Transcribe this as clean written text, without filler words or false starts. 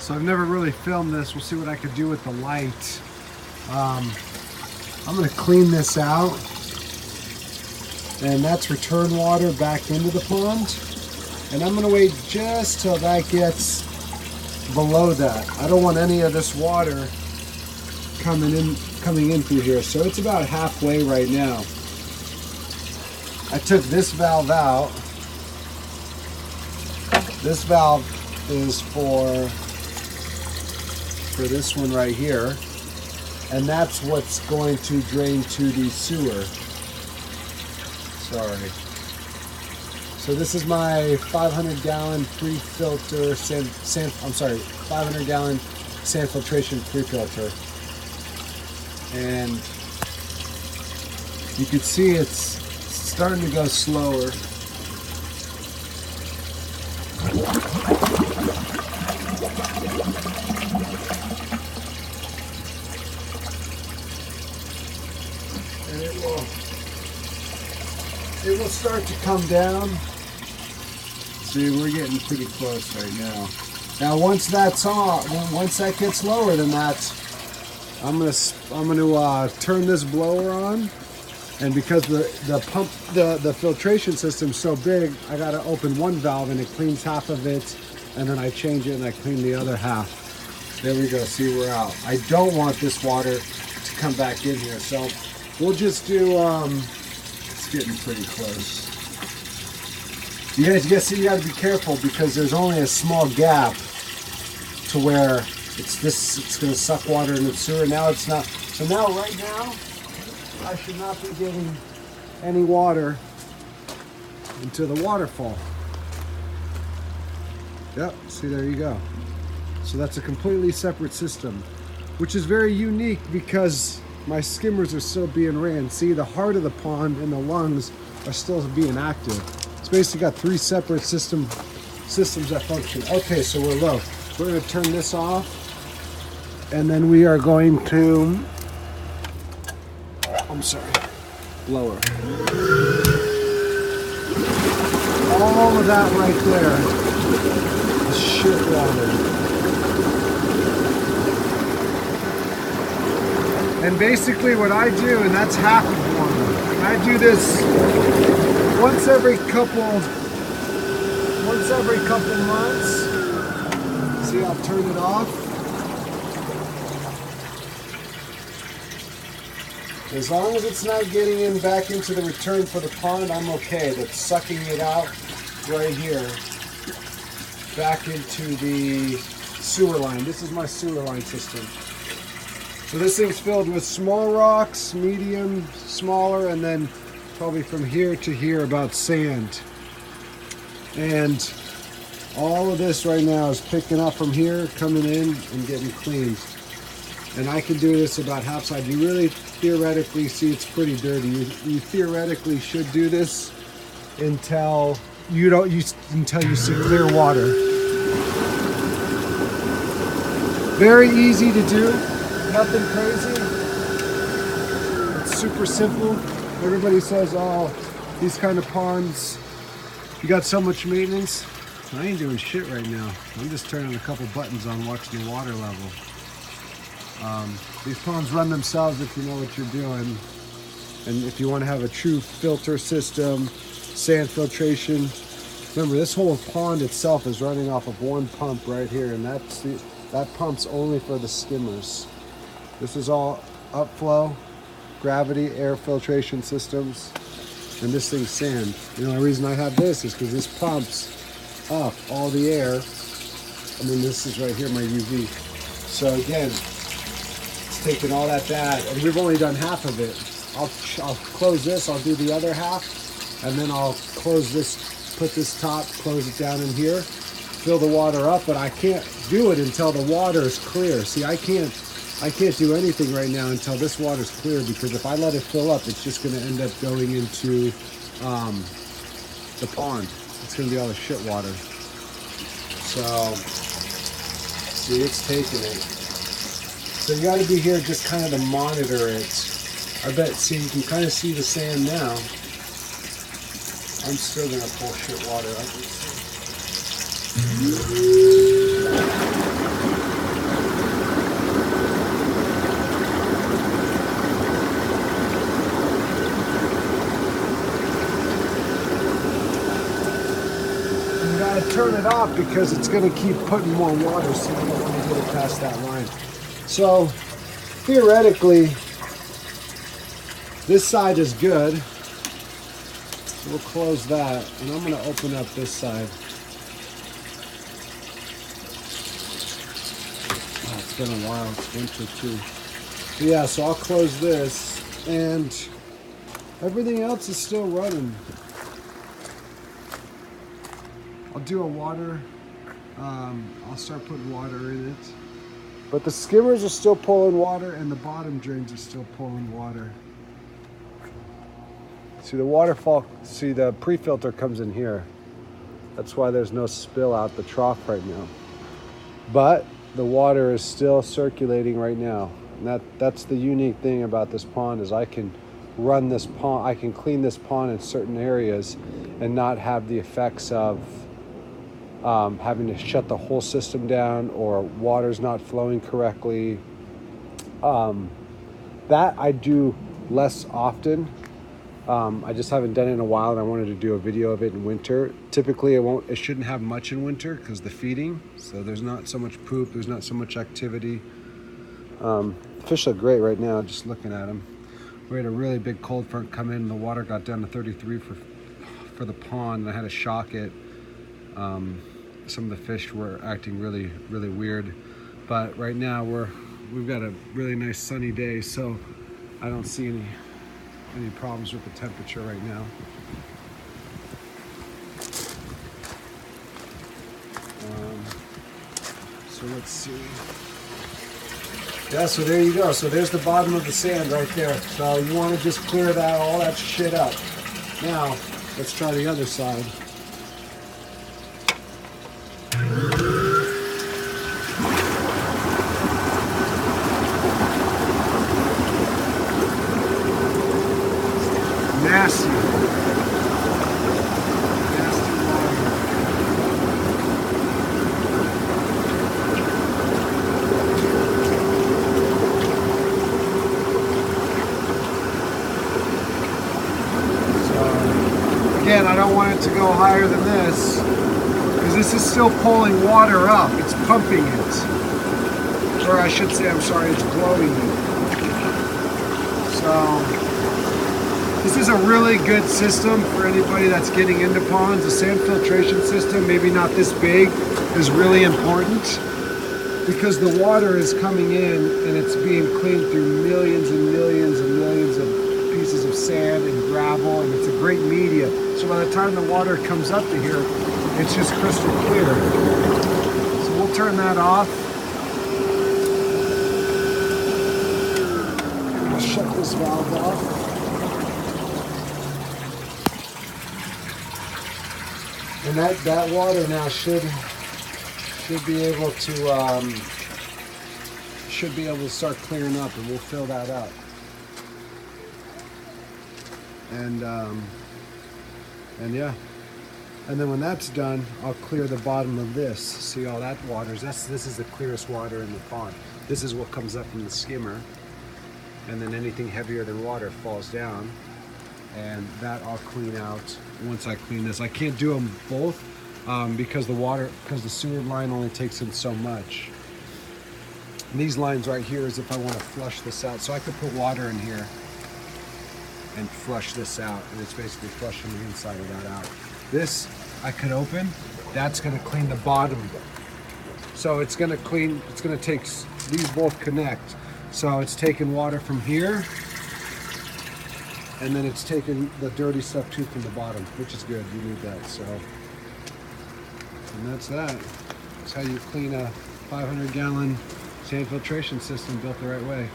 So I've never really filmed this. We'll see what I could do with the light. I'm gonna clean this out. And that's return water back into the pond. And I'm gonna wait just till that gets below that. I don't want any of this water coming in through here. So it's about halfway right now. I took this valve out. This valve is for this one right here. And that's what's going to drain to the sewer. Sorry. So this is my 500-gallon pre-filter 500-gallon sand filtration pre-filter. And you can see it's starting to go slower. And it will start to come down. See, we're getting pretty close right now. Now once that's on, once that gets lower than that, I'm gonna turn this blower on, and because the filtration system's so big, I gotta open one valve and it cleans half of it, and then I change it and I clean the other half. There we go. See, we're out. I don't want this water to come back in here, so we'll just do. It's getting pretty close. You guys gotta be careful because there's only a small gap to where it's gonna suck water in the sewer. Now it's not. So now, right now, I should not be getting any water into the waterfall. Yep, see, there you go. So that's a completely separate system, which is very unique because my skimmers are still being ran. See, the heart of the pond and the lungs are still being active. It's basically got three separate systems that function. Okay, so we're low. We're going to turn this off, and then we are going to, lower. All of that right there is shit water. And basically what I do, and that's half of one, I do this once every couple months. See, I'll turn it off. As long as it's not getting in back into the return for the pond, I'm okay. That's sucking it out right here back into the sewer line. This is my sewer line system. So this thing's filled with small rocks, medium, smaller, and then probably from here to here about sand. And all of this right now is picking up from here, coming in and getting cleaned. And I can do this about half side. You really theoretically see it's pretty dirty. You theoretically should do this until you see clear water. Very easy to do. Nothing crazy. It's super simple. Everybody says, oh, these kind of ponds, you got so much maintenance. I ain't doing shit right now. I'm just turning a couple buttons on, watching the water level. These ponds run themselves if you know what you're doing. And if you want to have a true filter system, sand filtration. Remember, this whole pond itself is running off of one pump right here, and that pump's only for the skimmers. This is all upflow, gravity, air filtration systems, and this thing's sand. The only reason I have this is because this pumps up all the air, and then this is right here, my UV. So again, it's taking all that, and we've only done half of it. I'll close this, I'll do the other half, and then I'll close this, put this top, close it down in here, fill the water up, but I can't do it until the water is clear. See, I can't do anything right now until this water's clear, because if I let it fill up, it's just going to end up going into the pond. It's going to be all the shit water. So, see, it's taking it. So you got to be here just kind of to monitor it. I bet, see, you can kind of see the sand now. I'm still going to pull shit water. I can see. stop because it's going to keep putting more water, so you don't want to get it past that line. So theoretically, this side is good. So we'll close that, and I'm going to open up this side. Oh, it's been a while. It's winter too. But yeah, so I'll close this, and everything else is still running. I'll do a water. I'll start putting water in it. But the skimmers are still pulling water, and the bottom drains are still pulling water. See the waterfall, see the pre-filter comes in here. That's why there's no spill out the trough right now. But the water is still circulating right now. And that's the unique thing about this pond is I can run this pond, I can clean this pond in certain areas and not have the effects of having to shut the whole system down or water's not flowing correctly. That I do less often. I just haven't done it in a while, and I wanted to do a video of it in winter. Typically, it shouldn't have much in winter because the feeding, so there's not so much poop, there's not so much activity. Fish look great right now, just looking at them. We had a really big cold front come in, and the water got down to 33 for the pond, and I had to shock it. Some of the fish were acting really, really weird, but right now we've got a really nice sunny day, so I don't see any problems with the temperature right now. So let's see. Yeah, so there you go. So there's the bottom of the sand right there. So you want to just clear all that shit up. Now, let's try the other side. Nasty. Nasty water. So, again, I don't want it to go higher than this, because this is still pulling water up. It's pumping it. Or I should say, I'm sorry, it's blowing it. So, this is a really good system for anybody that's getting into ponds. The sand filtration system, maybe not this big, is really important because the water is coming in and it's being cleaned through millions and millions and millions of pieces of sand and gravel, and it's a great media. So by the time the water comes up to here, it's just crystal clear. So we'll turn that off. We'll shut this valve off. And that water now should be able to start clearing up, and we'll fill that up. And yeah, and then when that's done, I'll clear the bottom of this. See all that water? This is the clearest water in the pond. This is what comes up from the skimmer, and then anything heavier than water falls down. And that I'll clean out once I clean this. I can't do them both because the sewer line only takes in so much. And these lines right here is if I want to flush this out. So I could put water in here and flush this out, and it's basically flushing the inside of that out. This I could open. That's going to clean the bottom. So it's going to clean. It's going to take, these both connect. So it's taking water from here, and then it's taking the dirty stuff too from the bottom, which is good. You need that. So, and that's that. That's how you clean a 500-gallon sand filtration system built the right way.